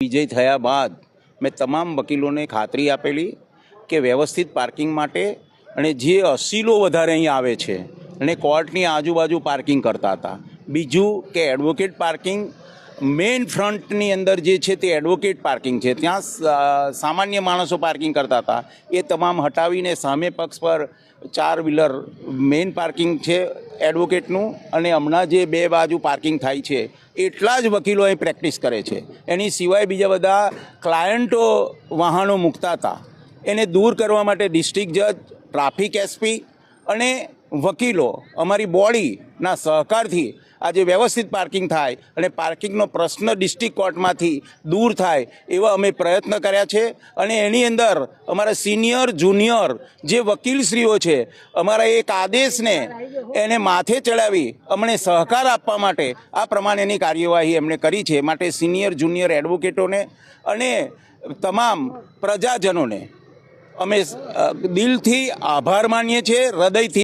વિજય થયા બાદ મેં તમામ વકીલોને ખાતરી આપેલી કે વ્યવસ્થિત પાર્કિંગ માટે અને જે અસીલો વધારે અહીં આવે છે અને કોર્ટની આજુબાજુ પાર્કિંગ કરતા હતા. બીજું કે એડવોકેટ પાર્કિંગ મેઇન ફ્રન્ટની અંદર જે છે તે એડવોકેટ પાર્કિંગ છે, ત્યાં સામાન્ય માણસો પાર્કિંગ કરતા હતા, એ તમામ હટાવીને સામે પક્ષ પર 4 વ્હીલર મેઇન પાર્કિંગ છે એડવોકેટનું, અને હમણાં જે 2 બાજુ પાર્કિંગ થાય છે એટલા જ વકીલો અહીં પ્રેક્ટિસ કરે છે. એની સિવાય બીજા બધા ક્લાયન્ટો વાહનો મૂકતા હતા, એને દૂર કરવા માટે ડિસ્ટ્રિક્ટ જજ, ટ્રાફિક એસપી અને વકીલો અમારી બોડીના સહકારથી આજે વ્યવસ્થિત પાર્કિંગ થાય અને પાર્કિંગનો પ્રશ્ન ડિસ્ટ્રિક્ટ કોર્ટમાંથી દૂર થાય એવા અમે પ્રયત્ન કર્યા છે. અને એની અંદર અમારા સિનિયર જુનિયર જે વકીલશ્રીઓ છે, અમારા એક આદેશને એને માથે ચડાવી અમને સહકાર આપવા માટે આ પ્રમાણેની કાર્યવાહી એમણે કરી છે. માટે સિનિયર જુનિયર એડવોકેટોને અને તમામ પ્રજાજનોને અમે દિલથી આભાર માનીએ છીએ, હૃદયથી.